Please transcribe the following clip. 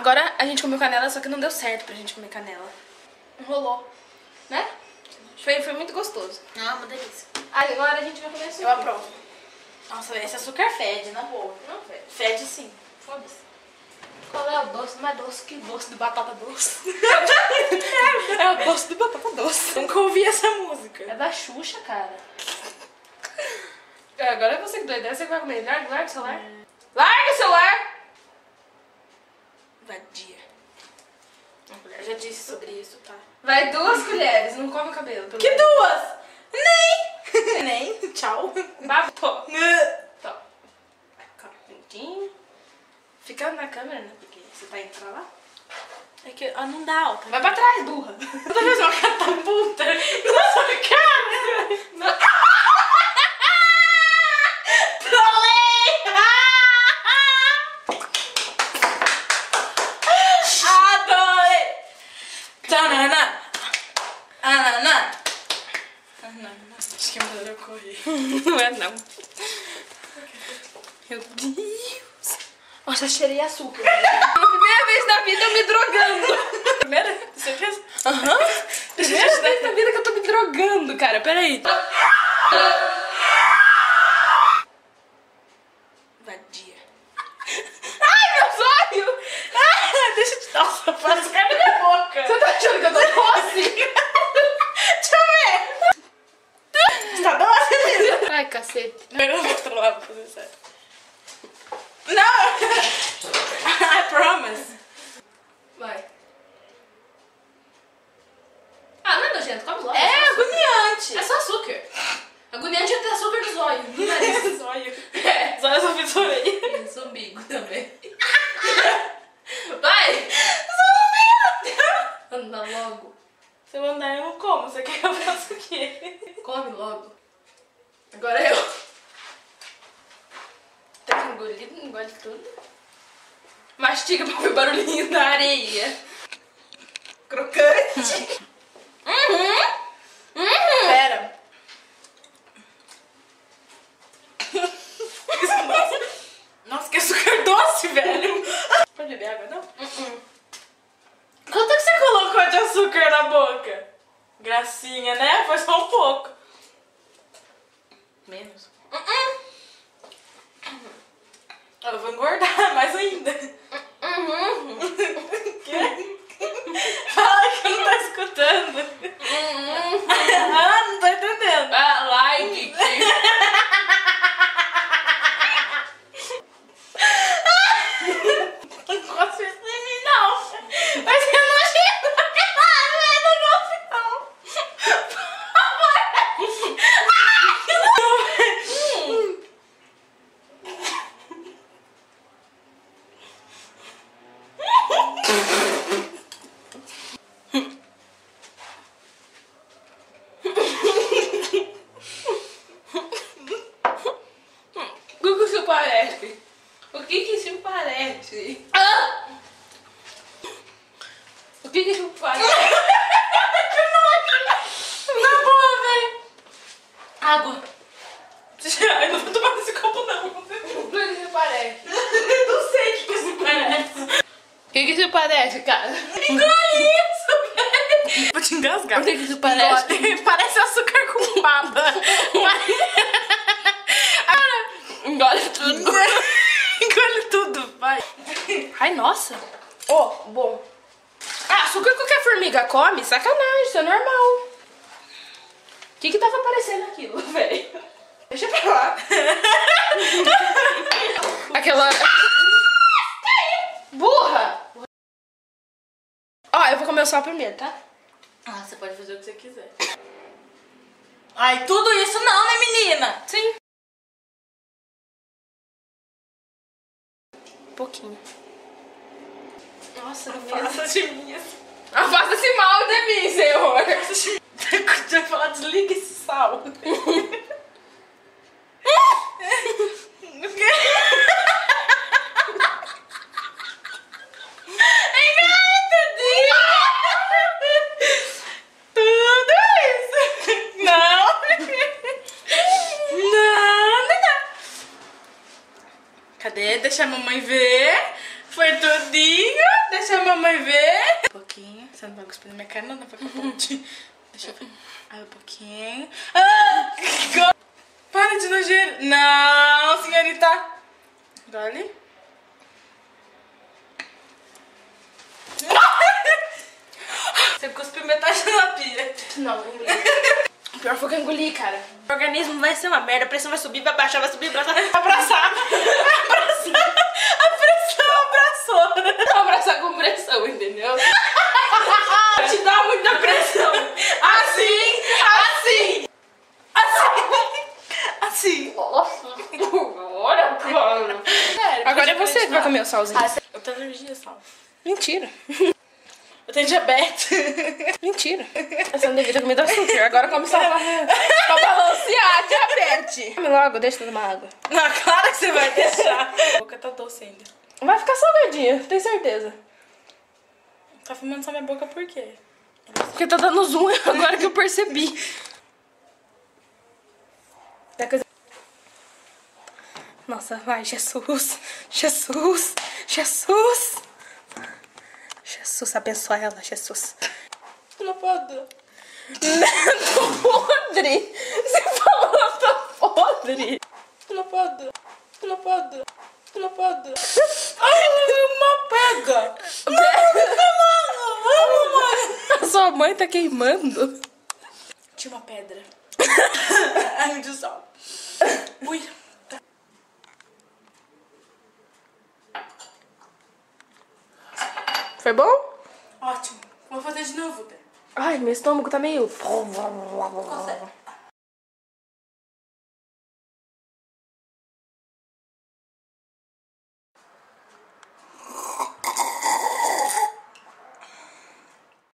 Agora a gente comeu canela, só que não deu certo pra gente comer canela. Não rolou, né? Foi muito gostoso. Ah, uma delícia. Aí agora a gente vai comer açúcar. Eu aprovo. Nossa, esse açúcar fede, na boa. Não, velho. Fede sim. Foda-se. Qual é o doce? Não é doce que doce de batata doce. É o doce de batata doce. Nunca ouvi essa música. É da Xuxa, cara. Agora é você que deu ideia. Você que vai comer. Larga o celular. Larga o celular! Vadia. Eu já disse sobre isso, tá? Vai 2 colheres, não come o cabelo. Pelo Que menos. 2? Nem! Nem. Tchau. Babou. Tá. Calma, um minutinho. Fica na câmera, né? Porque você tá indo pra lá. É que não dá, ó. Tá? Vai pra trás, burra. Você tá fazendo uma catapulta na sua cara. Não. Adorei! Tanana! Anana! Acho que é melhor eu correr. Não é não. Meu Deus. Nossa, cheirei açúcar. Pela primeira vez na vida eu me drogando. Primeira? Certeza? Aham. Primeira vez na vida que eu tô me drogando, cara. Peraí. Vadia. Ai, meu olhos! Deixa eu te dar uma passo na minha boca. Você tá achando que eu tô doce? Deixa eu ver. Você tá doce mesmo? Ai, cacete. Eu vou trollar pra fazer sério. Não! I promise. Vai. Ah, não é nojento, come logo. É agoniante. É só açúcar. Agoniante é ter açúcar no zóio. No nariz. Zóio. É. Zóio só fissurei. Isso, umbigo também. Vai! Anda logo. Se eu mandar, eu não como. Você quer que eu faça o quê? Come logo. Agora eu. Tem que engolir, engole tudo. Mastiga pra ouvir o barulhinho da areia. Crocante. Pera. Nossa, que açúcar doce, velho. Pode beber água, não? Quanto que você colocou de açúcar na boca? Gracinha, né? Foi só um pouco. Menos. Eu vou engordar mais ainda. Quê? Fala que não tá escutando. Ah, não tô entendendo. Ah, like. Não gosto disso de mim, não. Mas eu não achei. Eu não gosto, não. O que isso parece? O que isso parece? O que isso parece? Na boa, velho. Água. Eu não vou tomar desse copo, não. O que isso parece? Não sei o que isso parece. O que isso parece, cara? Engole isso, velho. Vou te engasgar. O que isso parece? Engole. Parece açúcar com baba. Engole tudo. Engole tudo, vai. Ai, nossa. Ó, bom. Ah, açúcar qualquer formiga come? Sacanagem, isso é normal. O que tava aparecendo aquilo, velho? Deixa pra lá. Aquela... Burra! Ó, eu vou comer o sal primeiro, tá? Ah, você pode fazer o que você quiser. Ai, tudo isso não, né, menina? Sim. Um pouquinho. Nossa, Afasta de mim. Afasta-se mal de mim, senhor. Você vai falar, desliga esse sal. Tudo isso. Não. Não. Cadê? Deixa a mamãe ver. Foi tudinho. mamãe ver. Um pouquinho. Você não vai cuspir na minha cara, não, vai ficar ponte. Deixa eu ver. Aí um pouquinho. Ah! Para de nojeira. Não, senhorita. Dole. Você cuspiu metade na pia. Não, eu engoli. Pior foi que eu engoli, cara. O organismo vai ser uma merda, a pressão vai subir, vai baixar, vai subir, vai abraçar. A pressão abraçou. Abraçar com pressão, entendeu? Te dá muita pressão. Assim, assim. Assim. Nossa, olha, cara. Sério, Agora é você que vai comer o salzinho. Eu tenho alergia, sal. Mentira. Eu tenho diabetes. Mentira. Você não devia ter comido açúcar. Agora come só pra balancear a diabetes. Come logo, deixa eu tomar água. Não, claro que você vai deixar. A boca tá doce ainda. Vai ficar salgadinha, tenho certeza. Tá fumando só minha boca por quê? Porque tá dando zoom agora que eu percebi. Nossa, vai, Jesus. Jesus. Jesus. Jesus, abençoa ela, Jesus. Não pode. Tô podre. Você falou, tô podre. Não pode. Não pode. Não pode. Ai, uma pega. A sua mãe tá queimando. Tinha uma pedra. Ai, meu Deus do céu. Ui. Foi bom? Ótimo. Vou fazer de novo, Té. Ai, meu estômago tá meio...